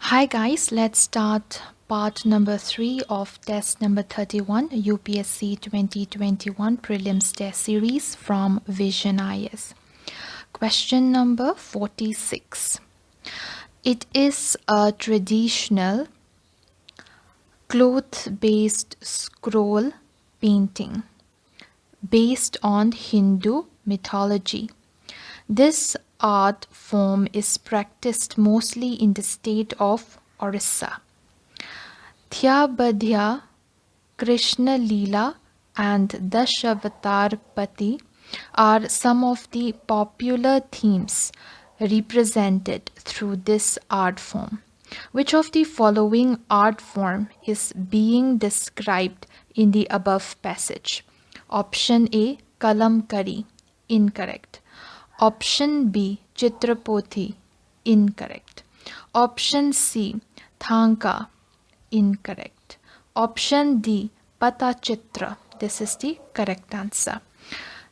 Hi guys, let's start part number 3 of test number 31 UPSC 2021 Prelims test series from Vision IAS. Question number 46. It is a traditional cloth-based scroll painting based on Hindu mythology. This art form is practiced mostly in the state of Orissa. Thyabadhya, Krishna Leela, and Dashavatar Pati are some of the popular themes represented through this art form. Which of the following art form is being described in the above passage? Option A, Kalamkari, incorrect. Option B, Chitrapothi, incorrect. Option C, Thanka, incorrect. Option D, Patachitra. This is the correct answer.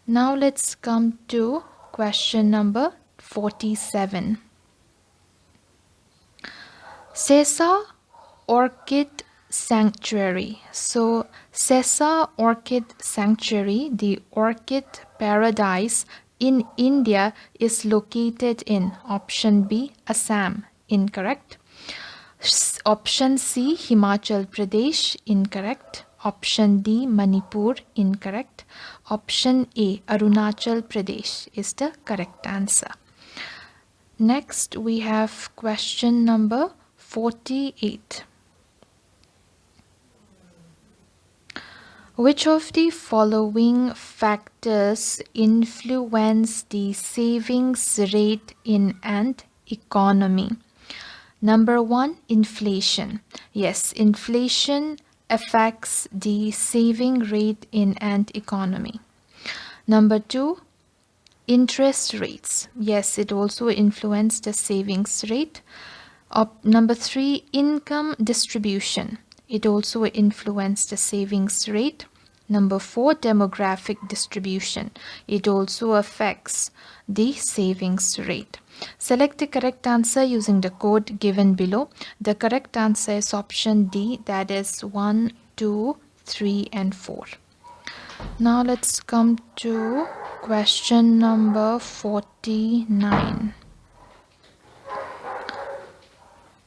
Now let's come to question number 47. Sesa Orchid Sanctuary. So Sesa Orchid Sanctuary, the orchid paradise in India, is located in option B, Assam, incorrect. Option C, Himachal Pradesh, incorrect. Option D, Manipur, incorrect. Option A, Arunachal Pradesh is the correct answer. Next, we have question number 48. Which of the following factors influence the savings rate in an economy? Number 1, inflation. Yes, inflation affects the saving rate in an economy. Number 2, interest rates. Yes, it also influences the savings rate. Number 3, income distribution. It also influences the savings rate. Number 4, demographic distribution. It also affects the savings rate. Select the correct answer using the code given below. The correct answer is option D, that is 1, 2, 3, and 4. Now let's come to question number 49.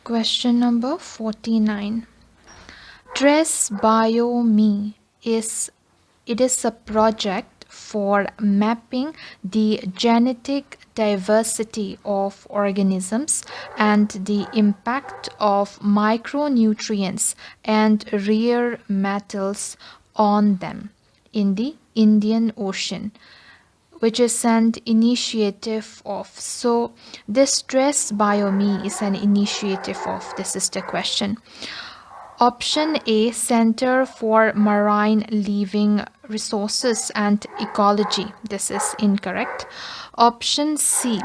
Question number 49. Dress Bio Me is a project for mapping the genetic diversity of organisms and the impact of micronutrients and rare metals on them in the Indian Ocean, which is an initiative of. So this Dress Bio Me is an initiative of. This is the question. Option A, Center for Marine Living Resources and Ecology. This is incorrect. Option C,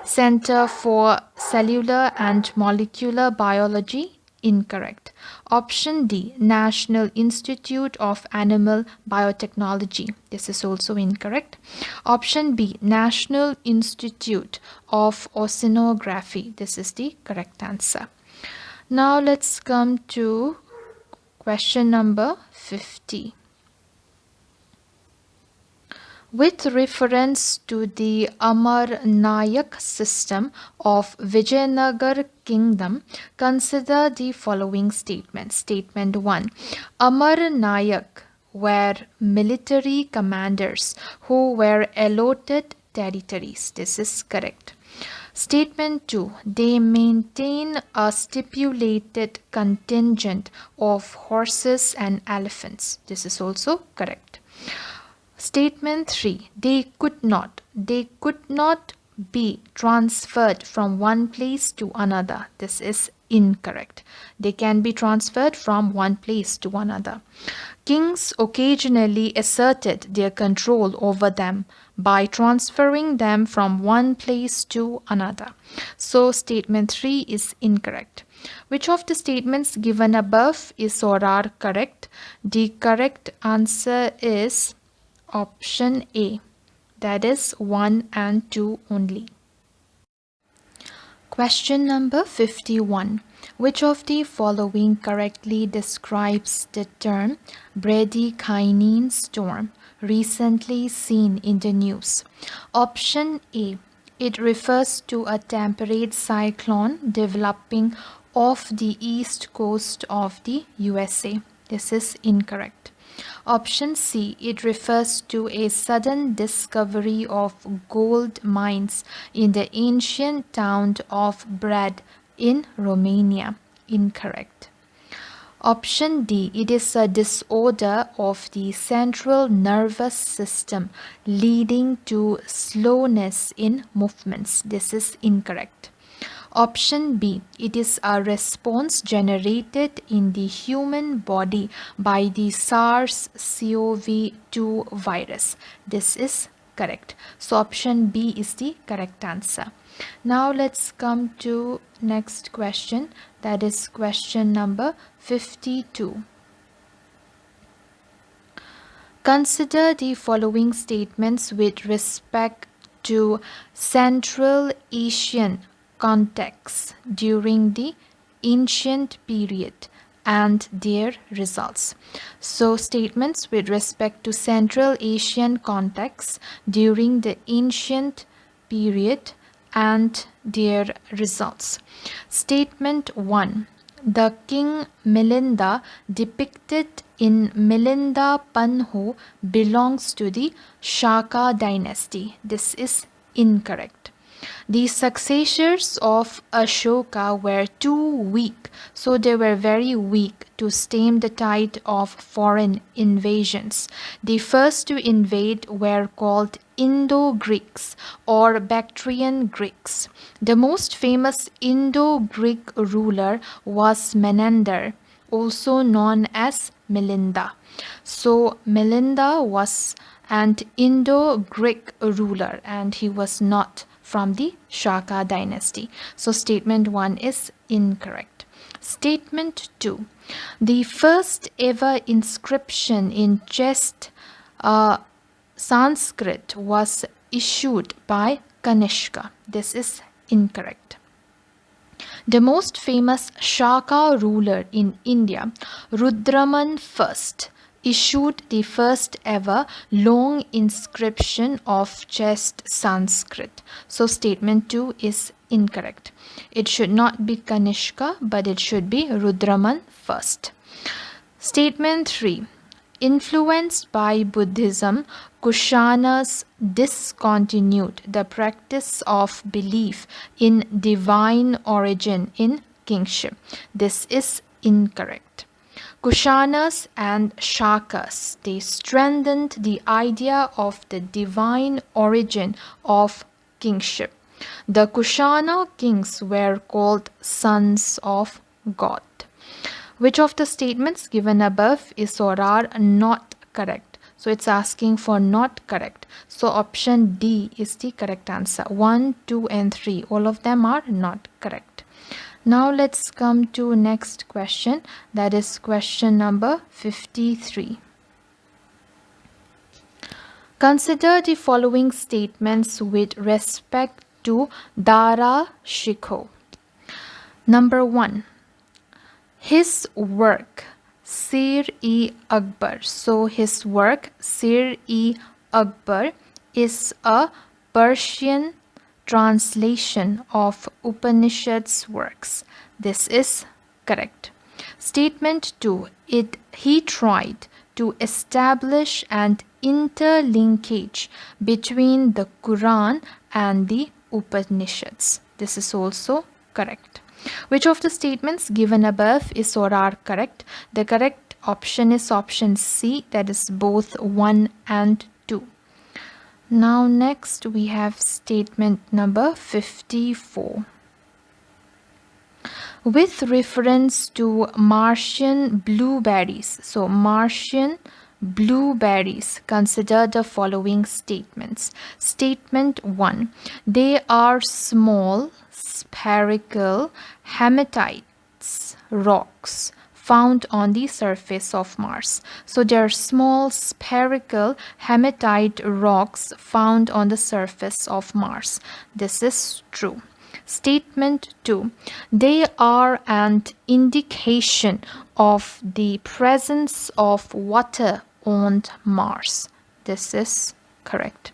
Center for Cellular and Molecular Biology. Incorrect. Option D, National Institute of Animal Biotechnology. This is also incorrect. Option B, National Institute of Oceanography. This is the correct answer. Now let's come to question number 50. With reference to the Amar Nayak system of Vijayanagar Kingdom, consider the following statements. Statement 1. Amar Nayak were military commanders who were allotted territories. This is correct. Statement 2. They maintain a stipulated contingent of horses and elephants. This is also correct. Statement 3. They could not be transferred from one place to another. This is incorrect. They can be transferred from one place to another. Kings occasionally asserted their control over them by transferring them from one place to another. So statement 3 is incorrect. Which of the statements given above is or are correct? The correct answer is option A, that is 1 and 2 only. Question number 51. Which of the following correctly describes the term bradykinin storm recently seen in the news? Option A. It refers to a temperate cyclone developing off the east coast of the USA. This is incorrect. Option C. It refers to a sudden discovery of gold mines in the ancient town of Brad in Romania. Incorrect. Option D. It is a disorder of the central nervous system leading to slowness in movements. This is incorrect. Option B. It is a response generated in the human body by the SARS-CoV-2 virus. This is correct. So option B is the correct answer. Now let's come to next question, that is question number 52. Consider the following statements with respect to Central Asian contexts during the ancient period and their results. So statements with respect to Central Asian contexts during the ancient period and their results. Statement 1. The King Milinda depicted in Milinda Panho belongs to the Shaka dynasty. This is incorrect. The successors of Ashoka were too weak, so they were very weak to stem the tide of foreign invasions. The first to invade were called Indo-Greeks or Bactrian Greeks. The most famous Indo-Greek ruler was Menander, also known as Milinda. So Milinda was an Indo-Greek ruler and he was not from the Shaka dynasty. So statement 1 is incorrect. Statement 2. The first ever inscription in chest Sanskrit was issued by Kanishka. This is incorrect. The most famous Shaka ruler in India, Rudraman I, issued the first ever long inscription of chest Sanskrit. So statement 2 is incorrect. It should not be Kanishka, but it should be Rudraman I. Statement 3. Influenced by Buddhism, Kushanas discontinued the practice of belief in divine origin in kingship. This is incorrect. Kushanas and Shakas, they strengthened the idea of the divine origin of kingship. The Kushana kings were called sons of God. Which of the statements given above is or are not correct? So it's asking for not correct. So option D is the correct answer. 1, 2 and 3, all of them are not correct. Now let's come to next question, that is question number 53. Consider the following statements with respect to Dara Shikoh. Number 1. His work Sir-e-Akbar. So his work Sir-e-Akbar is a Persian translation of Upanishads works. This is correct. Statement 2. He tried to establish an interlinkage between the Quran and the Upanishads. This is also correct. Which of the statements given above is or are correct? The correct option is option C, that is both 1 and 2. Now next we have statement number 54. With reference to Martian blueberries, so Martian blueberries, consider the following statements. Statement 1. They are small, spherical hematites rocks found on the surface of Mars. So there are small spherical hematite rocks found on the surface of Mars. This is true. Statement 2. They are an indication of the presence of water on Mars. This is correct.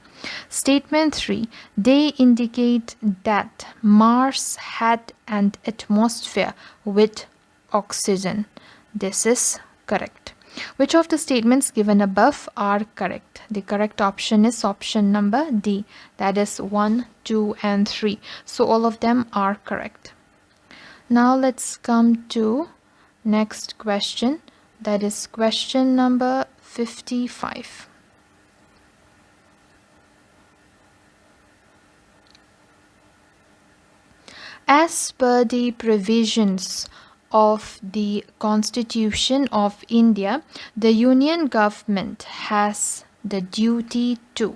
Statement 3. They indicate that Mars had an atmosphere with oxygen. This is correct. Which of the statements given above are correct? The correct option is option number D. That is 1, 2, and 3. So all of them are correct. Now let's come to next question. That is question number 55. As per the provisions of the Constitution of India, the Union government has the duty to: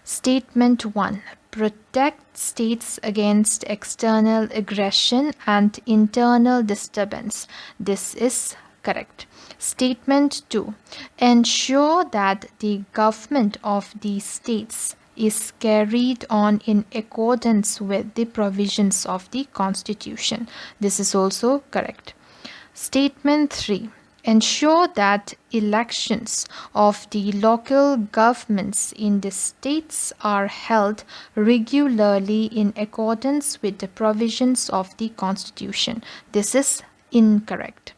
Statement 1. Protect states against external aggression and internal disturbance. This is correct. Statement 2. Ensure that the government of the states is carried on in accordance with the provisions of the Constitution. This is also correct. Statement 3. Ensure that elections of the local governments in the states are held regularly in accordance with the provisions of the Constitution. This is incorrect.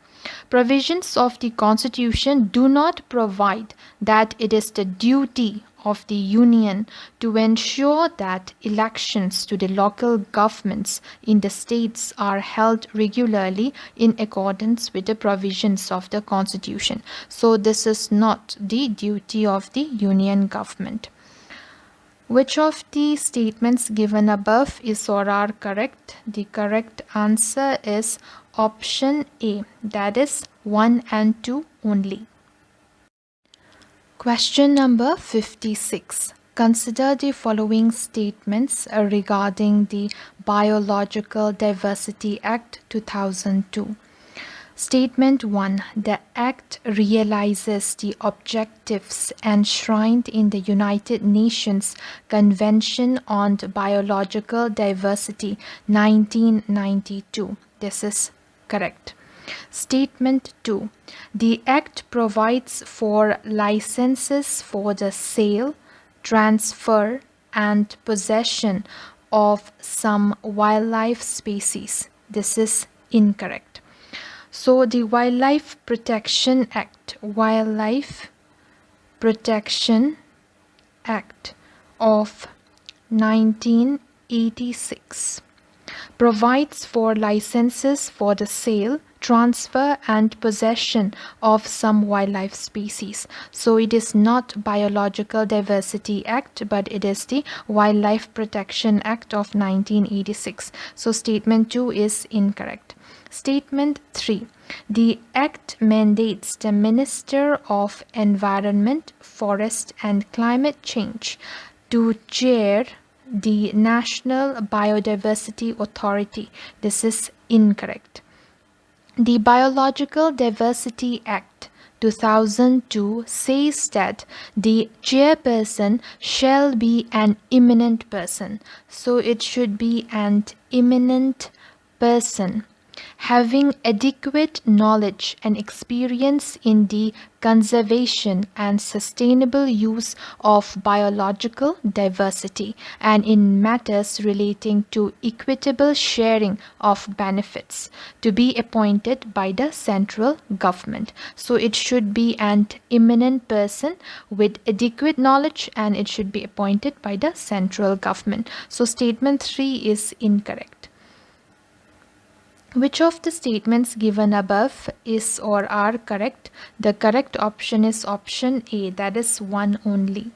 Provisions of the Constitution do not provide that it is the duty of the Union to ensure that elections to the local governments in the states are held regularly in accordance with the provisions of the Constitution. So this is not the duty of the Union government. Which of the statements given above is or are correct? The correct answer is option A, that is 1 and 2 only. Question number 56. Consider the following statements regarding the Biological Diversity Act 2002. Statement 1. The Act realizes the objectives enshrined in the United Nations Convention on Biological Diversity 1992. This is correct. Statement 2. The Act provides for licenses for the sale, transfer, and possession of some wildlife species. This is incorrect. So the Wildlife Protection Act of 1986 provides for licenses for the sale, transfer, and possession of some wildlife species. So it is not Biological Diversity Act, but it is the Wildlife Protection Act of 1986. So statement 2 is incorrect. Statement 3. The Act mandates the Minister of Environment, Forest and Climate Change to chair the National Biodiversity Authority. This is incorrect. The Biological Diversity Act 2002 says that the chairperson shall be an eminent person. So it should be an eminent person having adequate knowledge and experience in the conservation and sustainable use of biological diversity and in matters relating to equitable sharing of benefits, to be appointed by the central government. So it should be an eminent person with adequate knowledge and it should be appointed by the central government. So statement 3 is incorrect. Which of the statements given above is or are correct? The correct option is option A, that is 1 only.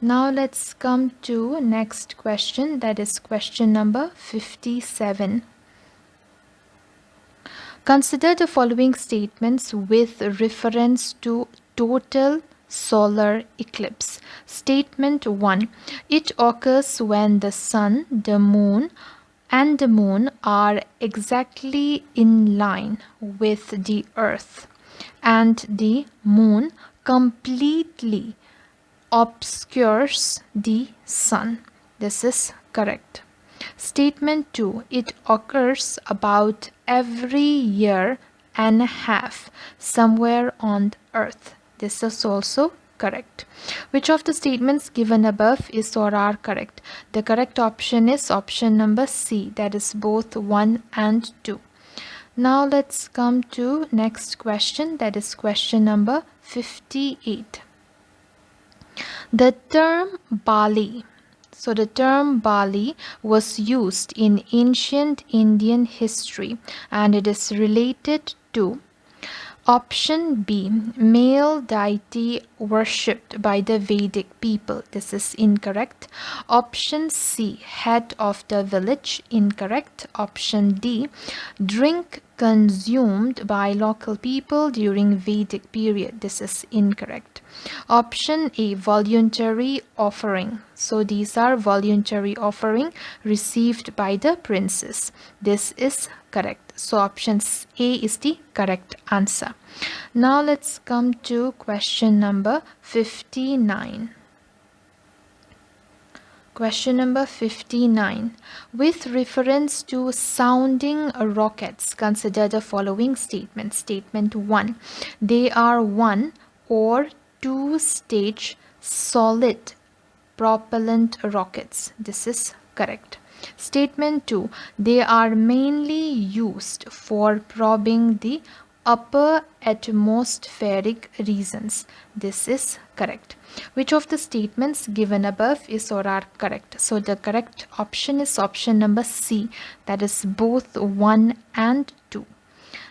Now let's come to next question, that is question number 57. Consider the following statements with reference to total solar eclipse. Statement 1. It occurs when the sun, the moon, and the moon are exactly in line with the earth and the moon completely obscures the sun. This is correct. Statement 2. It occurs about every year and a half somewhere on Earth. This is also correct. Which of the statements given above is or are correct? The correct option is option number C, that is both 1 and 2. Now let's come to next question, that is question number 58. The term Bali. So the term Bali was used in ancient Indian history and it is related to option B, male deity worshipped by the Vedic people. This is incorrect. Option C, head of the village. Incorrect. Option D, drink consumed by local people during Vedic period. This is incorrect. Option A, voluntary offering. So these are voluntary offering received by the princes. This is correct. So option A is the correct answer. Now let's come to question number 59. Question number 59. With reference to sounding rockets, consider the following statements. Statement 1. They are one or two-stage solid propellant rockets. This is correct. Statement 2. They are mainly used for probing the upper atmospheric regions. This is correct. Which of the statements given above is or are correct? So the correct option is option number C, that is both 1 and 2.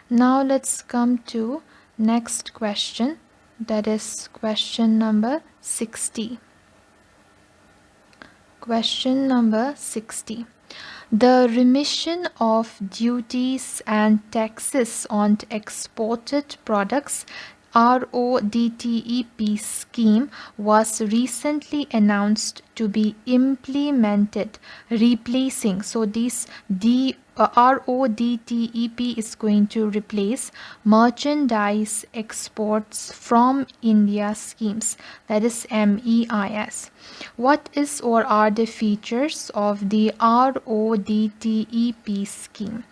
Now let's come to next question, that is question number 60. Question number 60. The remission of duties and taxes on exported products RODTEP scheme was recently announced to be implemented, replacing. So this RODTEP is going to replace merchandise exports from India schemes, that is MEIS. What is or are the features of the RODTEP scheme?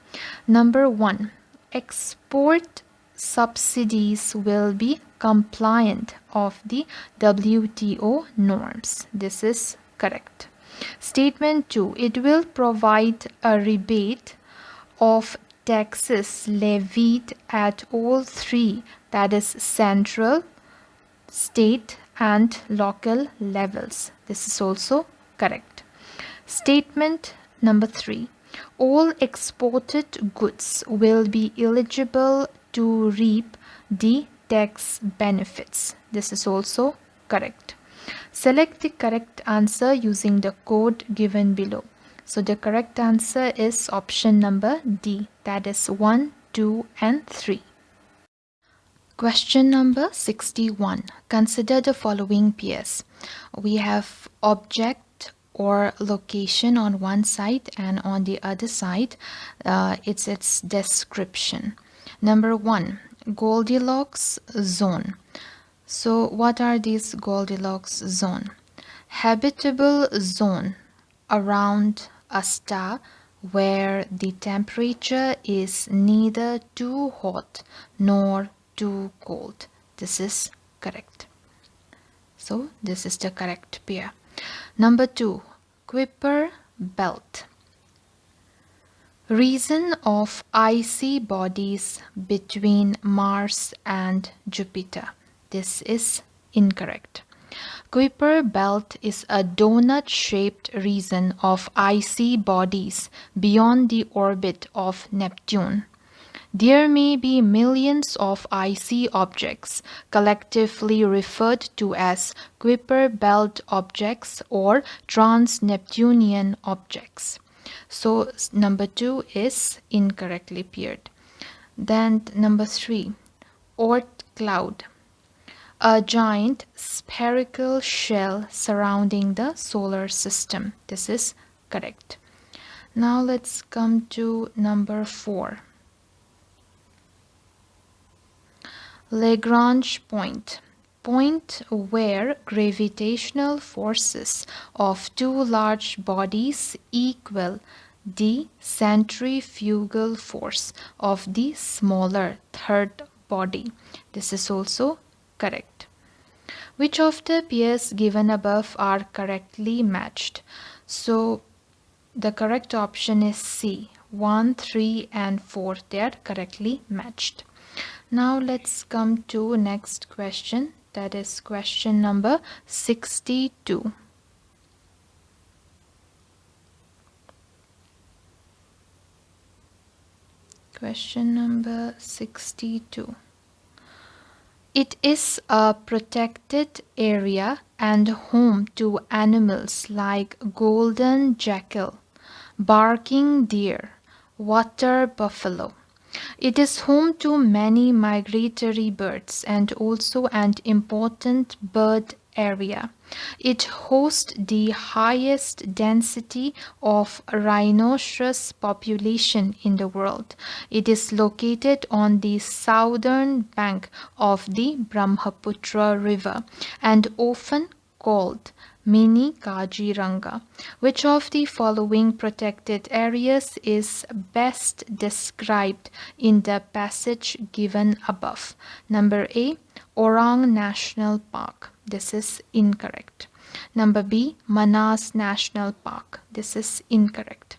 Number 1, export subsidies will be compliant of the WTO norms. This is correct. Statement 2. It will provide a rebate of taxes levied at all three, that is central, state and local levels. This is also correct. Statement number 3. All exported goods will be eligible to reap the tax benefits. This is also correct. Select the correct answer using the code given below. So the correct answer is option number D, that is 1, 2 and 3. Question number 61. Consider the following pairs. We have object or location on one side and on the other side it's its description. Number 1, Goldilocks zone. So what are these Goldilocks zone? Habitable zone around a star where the temperature is neither too hot nor too cold. This is correct. So this is the correct pair. Number 2, Kuiper belt. Region of icy bodies between Mars and Jupiter. This is incorrect. Kuiper belt is a donut-shaped region of icy bodies beyond the orbit of Neptune. There may be millions of icy objects, collectively referred to as Kuiper belt objects or trans-Neptunian objects. So number 2 is incorrectly paired. Then number 3, Oort cloud. A giant spherical shell surrounding the solar system. This is correct. Now let's come to number 4. Lagrange point. Point where gravitational forces of two large bodies equal D. Centrifugal force of the smaller third body. This is also correct. Which of the pairs given above are correctly matched? So the correct option is C. 1, 3 and 4, they are correctly matched. Now let's come to next question, that is question number 62. Question number 62. It is a protected area and home to animals like golden jackal, barking deer, water buffalo. It is home to many migratory birds and also an important bird area. It hosts the highest density of rhinoceros population in the world. It is located on the southern bank of the Brahmaputra River and often called Mini Kaziranga. Which of the following protected areas is best described in the passage given above? Number A, Orang National Park. This is incorrect. Number B, Manas National Park. This is incorrect.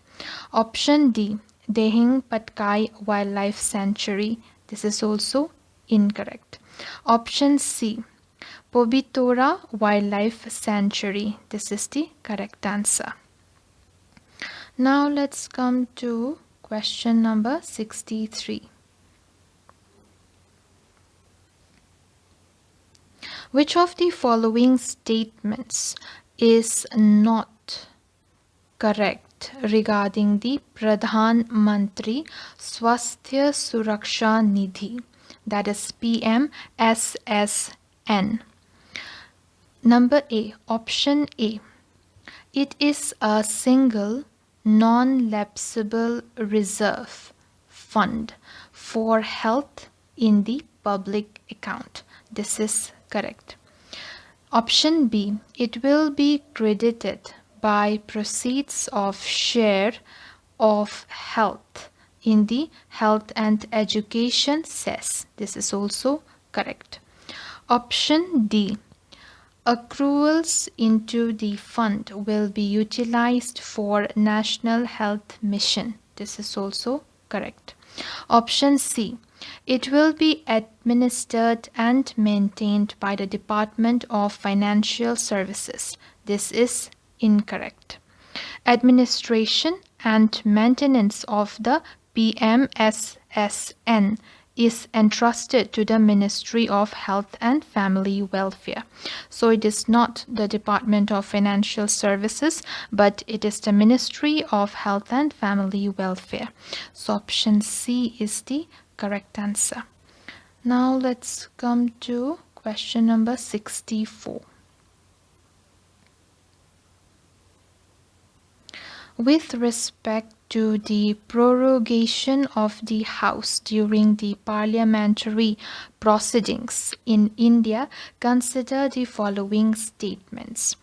Option D, Dehing Patkai Wildlife Sanctuary. This is also incorrect. Option C, Pobitora Wildlife Sanctuary. This is the correct answer. Now let's come to question number 63. Which of the following statements is not correct regarding the Pradhan Mantri Swasthya Suraksha Nidhi, that is PMSSN? Number A, option A. It is a single non-lapsable reserve fund for health in the public account. This is correct. Option B, it will be credited by proceeds of share of health in the health and education cess. This is also correct. Option D, accruals into the fund will be utilized for National Health Mission. This is also correct. Option C, it will be administered and maintained by the Department of Financial Services. This is incorrect. Administration and maintenance of the PMSSN is entrusted to the Ministry of Health and Family Welfare. So it is not the Department of Financial Services, but it is the Ministry of Health and Family Welfare. So option C is the correct answer. Now let's come to question number 64. With respect to the prorogation of the House during the parliamentary proceedings in India, consider the following statements.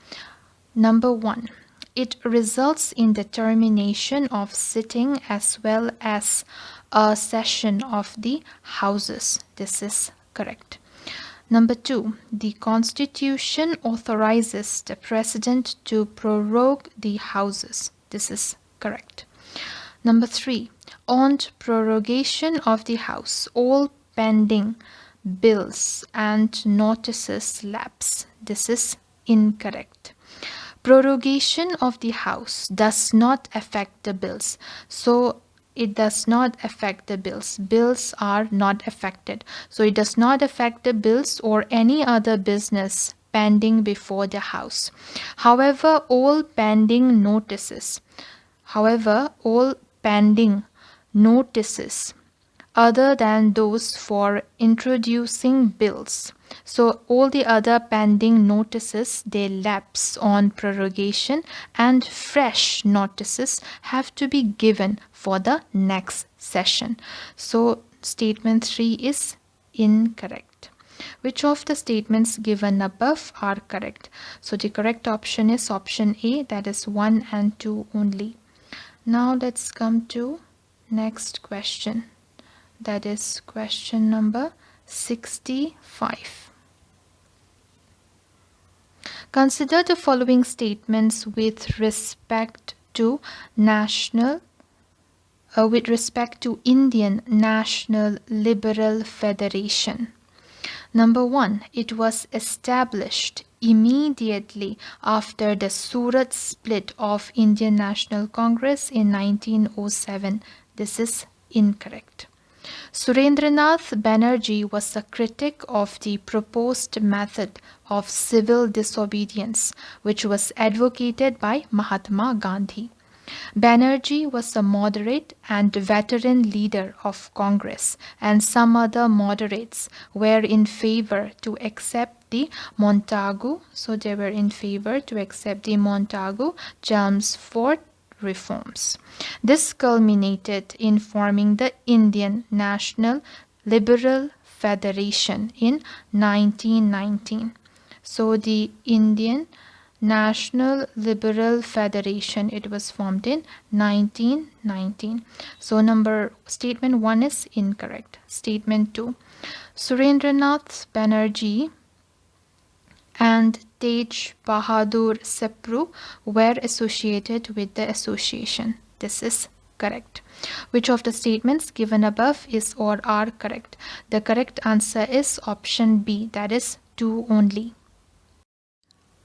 Number 1. It results in the termination of sitting as well as a session of the Houses. This is correct. Number 2. The Constitution authorizes the President to prorogue the Houses. This is correct. Number 3. On prorogation of the House, all pending bills and notices lapse. This is incorrect. Prorogation of the House does not affect the bills. So it does not affect the bills. Bills are not affected. So it does not affect the bills or any other business pending before the House. However, all pending notices other than those for introducing bills. So all the other pending notices, they lapse on prorogation and fresh notices have to be given for the next session. So statement 3 is incorrect. Which of the statements given above are correct? So the correct option is option A, that is 1 and 2 only. Now let's come to next question. That is question number 65. Consider the following statements with respect to Indian National Liberal Federation. Number 1, it was established immediately after the Surat split of Indian National Congress in 1907. This is incorrect. Surendranath Banerjee was a critic of the proposed method of civil disobedience, which was advocated by Mahatma Gandhi. Banerjee was a moderate and veteran leader of Congress, and some other moderates were in favor to accept the Montagu. So they were in favor to accept the Montagu-Chelmsford reforms. This culminated in forming the Indian National Liberal Federation in 1919. So the Indian National Liberal Federation, it was formed in 1919. So statement 1 is incorrect. Statement 2, Surendranath Banerjee and Tej Bahadur Sapru were associated with the association. This is correct. Which of the statements given above is or are correct? The correct answer is option B, that is 2 only.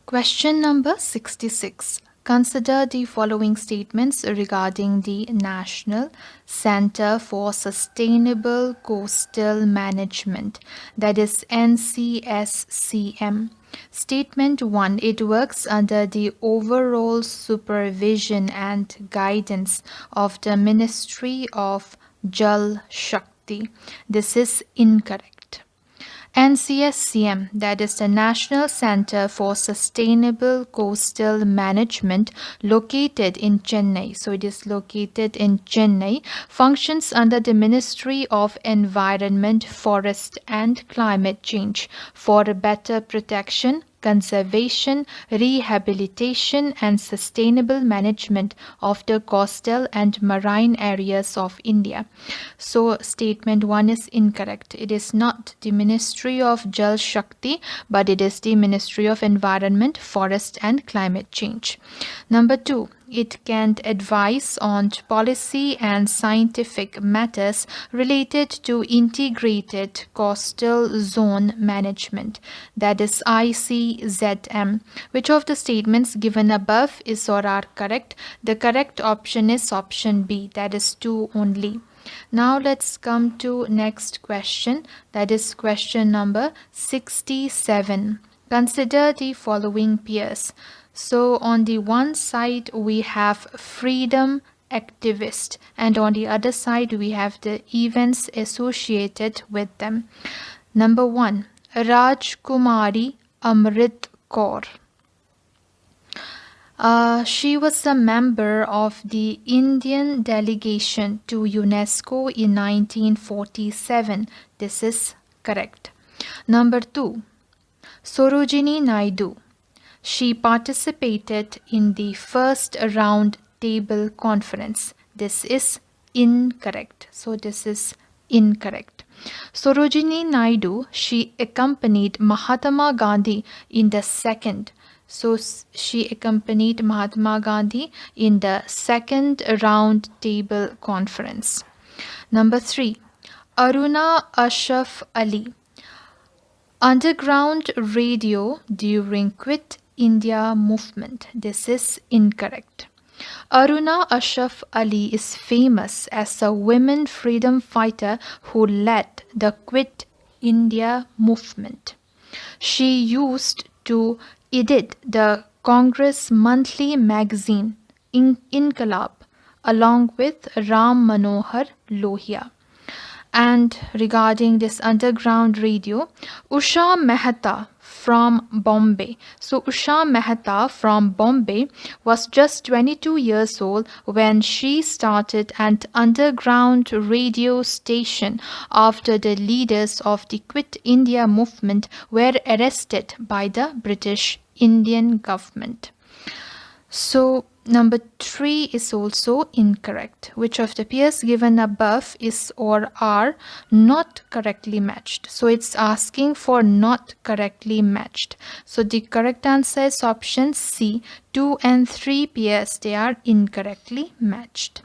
Question number 66. Consider the following statements regarding the National Center for Sustainable Coastal Management, that is NCSCM. Statement 1. It works under the overall supervision and guidance of the Ministry of Jal Shakti. This is incorrect. NCSCM, that is the National Center for Sustainable Coastal Management, located in Chennai. So it is located in Chennai, functions under the Ministry of Environment, Forest and Climate Change for better protection, conservation, rehabilitation and sustainable management of the coastal and marine areas of India. So statement 1 is incorrect. It is not the Ministry of Jal Shakti, but it is the Ministry of Environment, Forest and Climate Change. Number 2, it can advise on policy and scientific matters related to integrated coastal zone management, that is ICZM. Which of the statements given above is or are correct? The correct option is option B, that is 2 only. Now let's come to next question, that is question number 67. Consider the following peers. So on the one side we have freedom activist, and on the other side we have the events associated with them. Number 1, Rajkumari Amrit Kaur. She was a member of the Indian delegation to UNESCO in 1947. This is correct. Number 2, Sarojini Naidu. She participated in the first round table conference. This is incorrect. So this is incorrect. Sarojini Naidu, she accompanied Mahatma Gandhi in the second. So she accompanied Mahatma Gandhi in the second round table conference. Number 3, Aruna Ashraf Ali. Underground radio during Quit India movement. This is incorrect. Aruna Ashraf Ali is famous as a women freedom fighter who led the Quit India movement. She used to edit the Congress monthly magazine Inqilab along with Ram Manohar Lohia. And regarding this underground radio, Usha Mehta from Bombay. So Usha Mehta from Bombay was just 22 years old when she started an underground radio station after the leaders of the Quit India movement were arrested by the British Indian government. So Number 3 is also incorrect. Which of the pairs given above is or are not correctly matched? So it's asking for not correctly matched. So the correct answer is option C. 2 and 3 pairs, they are incorrectly matched.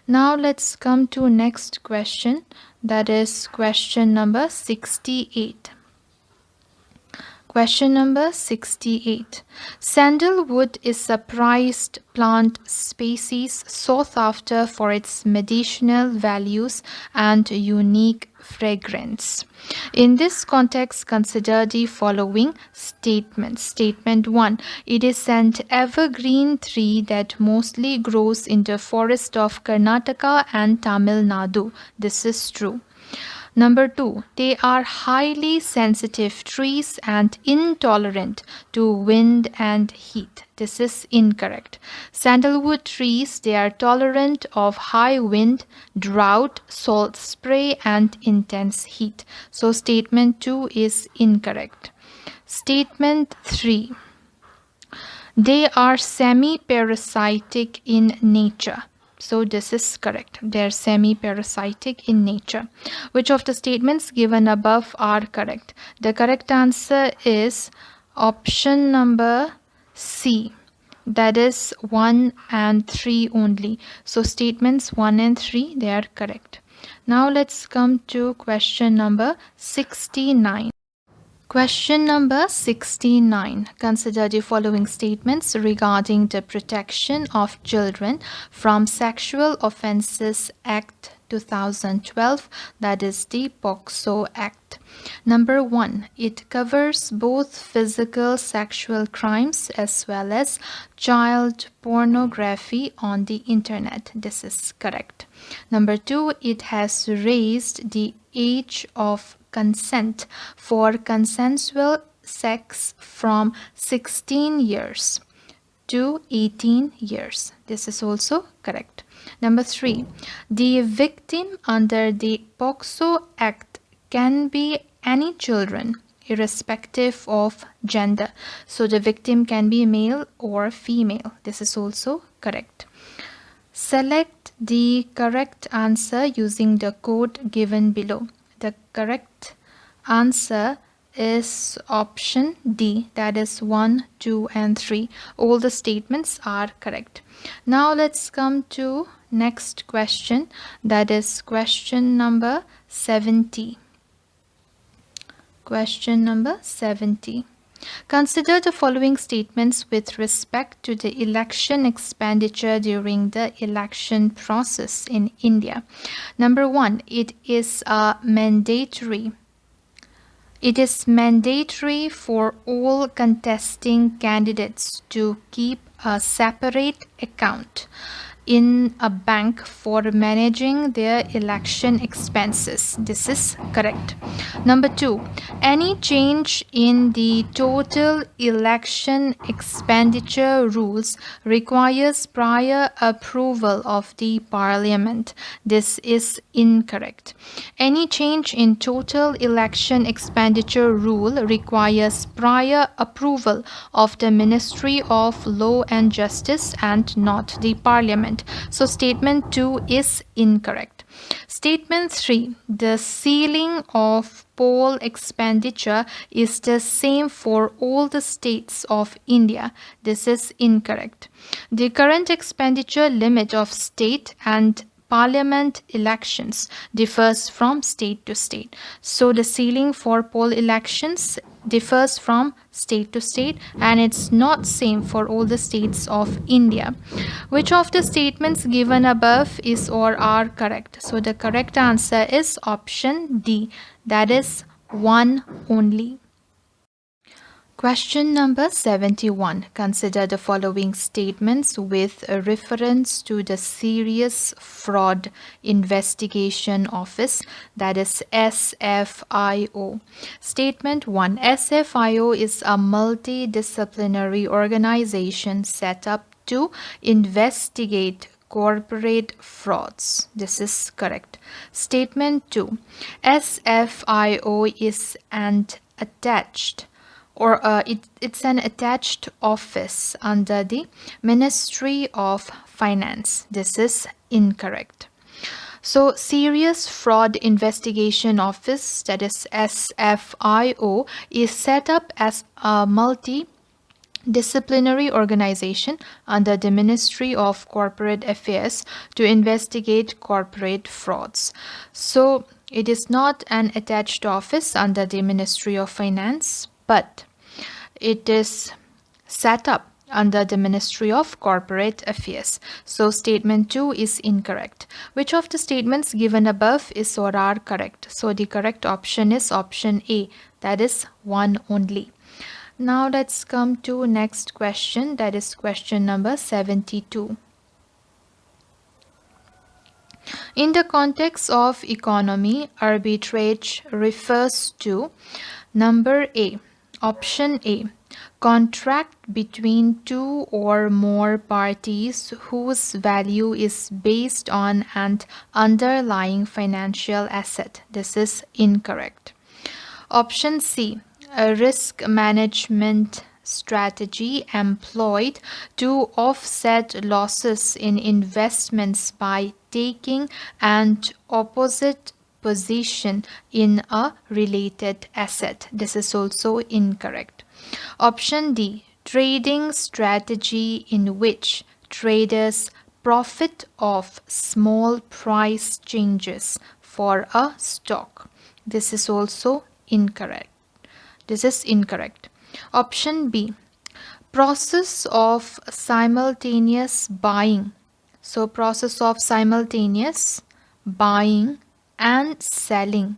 Now let's come to next question. That is question number 68. Question number 68. Sandalwood is a prized plant species sought after for its medicinal values and unique fragrance. In this context, consider the following statements. Statement 1. It is an evergreen tree that mostly grows in the forest of Karnataka and Tamil Nadu. This is true. Number 2, they are highly sensitive trees and intolerant to wind and heat. This is incorrect. Sandalwood trees, they are tolerant of high wind, drought, salt spray and intense heat. So statement 2 is incorrect. Statement 3. They are semi-parasitic in nature. So this is correct. They are semi-parasitic in nature. Which of the statements given above are correct? The correct answer is option number C. That is 1 and 3 only. So statements 1 and 3, they are correct. Now let's come to question number 69. Question number 69. Consider the following statements regarding the Protection of Children from Sexual Offences Act 2012, that is the POCSO Act. Number 1. It covers both physical sexual crimes as well as child pornography on the internet. This is correct. Number 2. It has raised the age of consent for consensual sex from 16 years to 18 years. This is also correct. Number 3, the victim under the POCSO Act can be any children irrespective of gender. So the victim can be male or female. This is also correct. Select the correct answer using the code given below. The correct answer is option D, that is 1, 2 and 3. All the statements are correct. Now let's come to next question, that is question number 70. Question number 70. Consider the following statements with respect to the election expenditure during the election process in India. Number 1, it is mandatory. It is mandatory for all contesting candidates to keep a separate account in a bank for managing their election expenses. This is correct. Number 2, any change in the total election expenditure rules requires prior approval of the parliament. This is incorrect. Any change in total election expenditure rule requires prior approval of the Ministry of Law and Justice and not the parliament. So statement 2 is incorrect. Statement 3, the ceiling of poll expenditure is the same for all the states of India. This is incorrect. The current expenditure limit of state and parliament elections differs from state to state. So the ceiling for poll elections differs from state to state and it's not same for all the states of India. Which of the statements given above is or are correct? So the correct answer is option D, that is 1 only. Question number 71. Consider the following statements with a reference to the Serious Fraud Investigation Office, that is SFIO. Statement 1. SFIO is a multidisciplinary organization set up to investigate corporate frauds. This is correct. Statement 2. SFIO is an attached or it's an attached office under the Ministry of Finance. This is incorrect. So, Serious Fraud Investigation Office, that is SFIO, is set up as a multidisciplinary organization under the Ministry of Corporate Affairs to investigate corporate frauds. So, it is not an attached office under the Ministry of Finance, but it is set up under the Ministry of Corporate Affairs. So statement 2 is incorrect. Which of the statements given above is or are correct? So the correct option is option A, that is one only. Now let's come to next question, that is question number 72. In the context of economy, arbitrage refers to number A, option A, contract between two or more parties whose value is based on an underlying financial asset. This is incorrect. Option C, a risk management strategy employed to offset losses in investments by taking an opposite position in a related asset. This is also incorrect. Option D, trading strategy in which traders profit off small price changes for a stock. This is also incorrect. This is incorrect. Option B, process of simultaneous buying. So process of simultaneous buying and selling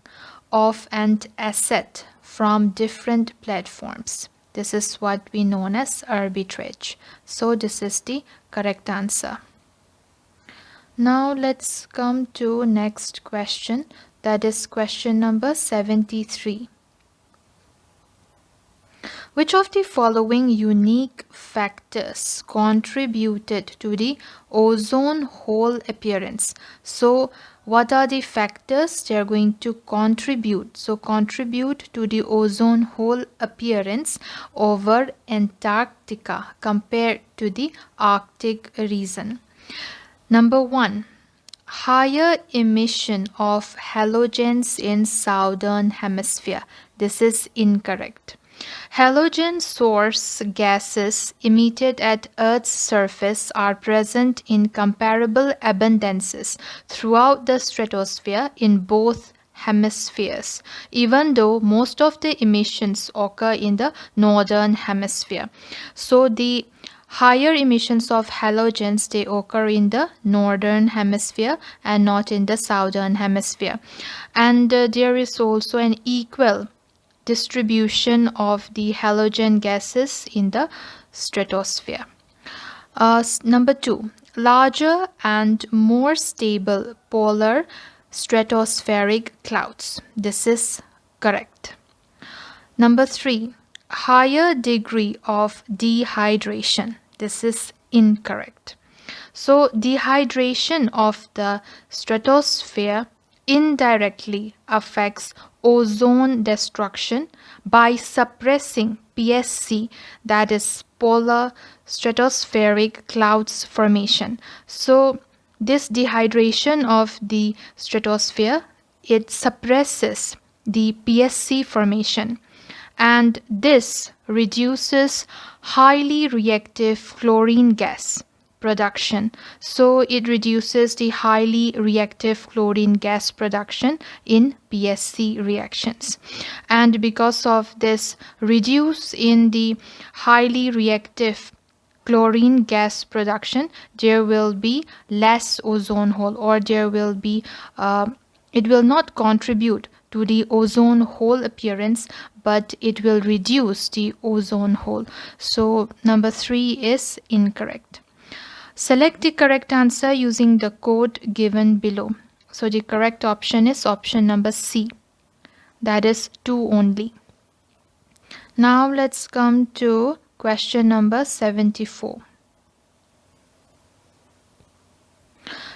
of an asset from different platforms. This is what we know as arbitrage. So this is the correct answer. Now let's come to next question, that is question number 73. Which of the following unique factors contributed to the ozone hole appearance? So what are the factors they are going to contribute? So contribute to the ozone hole appearance over Antarctica compared to the Arctic region. Number 1, higher emission of halogens in southern hemisphere. This is incorrect. Halogen source gases emitted at Earth's surface are present in comparable abundances throughout the stratosphere in both hemispheres, even though most of the emissions occur in the northern hemisphere. So the higher emissions of halogens, they occur in the northern hemisphere and not in the southern hemisphere. And there is also an equal distribution of the halogen gases in the stratosphere. Number 2, larger and more stable polar stratospheric clouds. This is correct. Number 3, higher degree of dehydration. This is incorrect. So dehydration of the stratosphere indirectly affects ozone destruction by suppressing PSC, that is polar stratospheric clouds formation. So this dehydration of the stratosphere, it suppresses the PSC formation, and this reduces highly reactive chlorine gas production. So it reduces the highly reactive chlorine gas production in PSC reactions. And because of this reduce in the highly reactive chlorine gas production, there will be less ozone hole, or there will be it will not contribute to the ozone hole appearance, but it will reduce the ozone hole. So number 3 is incorrect. Select the correct answer using the code given below. So the correct option is option number C, that is 2 only. Now let's come to question number 74.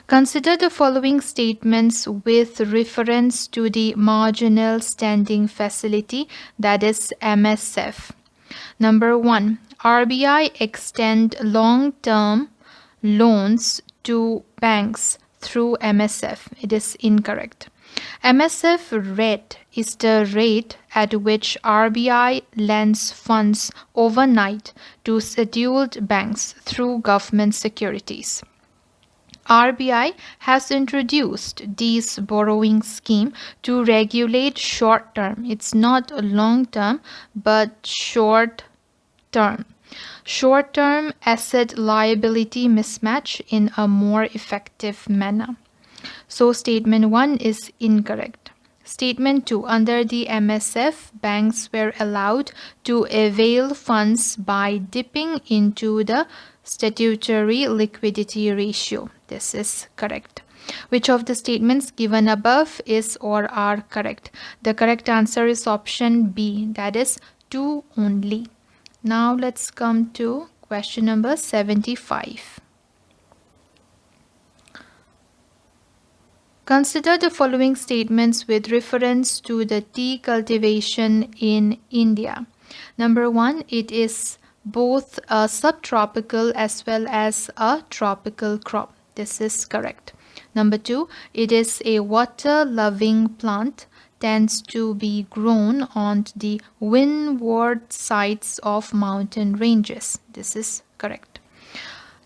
Consider the following statements with reference to the Marginal Standing Facility, that is MSF. Number 1, RBI extend long-term loans to banks through MSF. It is incorrect. MSF rate is the rate at which RBI lends funds overnight to scheduled banks through government securities. RBI has introduced this borrowing scheme to regulate short term. It's not long term, but short term. Short term asset liability mismatch in a more effective manner. So statement 1 is incorrect. Statement 2, under the MSF, banks were allowed to avail funds by dipping into the statutory liquidity ratio. This is correct. Which of the statements given above is or are correct? The correct answer is option B, that is 2 only. Now let's come to question number 75. Consider the following statements with reference to the tea cultivation in India. Number 1, it is both a subtropical as well as a tropical crop. This is correct. Number 2, it is a water-loving plant, tends to be grown on the windward sides of mountain ranges. This is correct.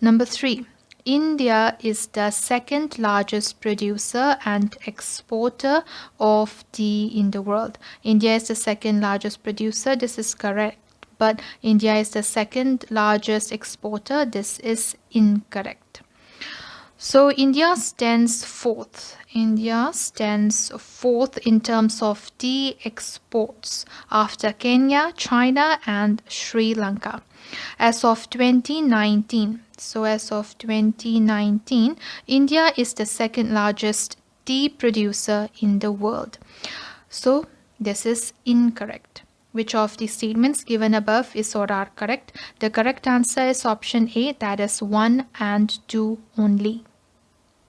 Number 3, India is the second largest producer and exporter of tea in the world. India is the second largest producer. This is correct. But India is the second largest exporter. This is incorrect. So India stands fourth. India stands fourth in terms of tea exports after Kenya, China, and Sri Lanka. As of 2019, India is the second largest tea producer in the world. So this is incorrect. Which of the statements given above is or are correct? The correct answer is option A, that is 1 and 2 only.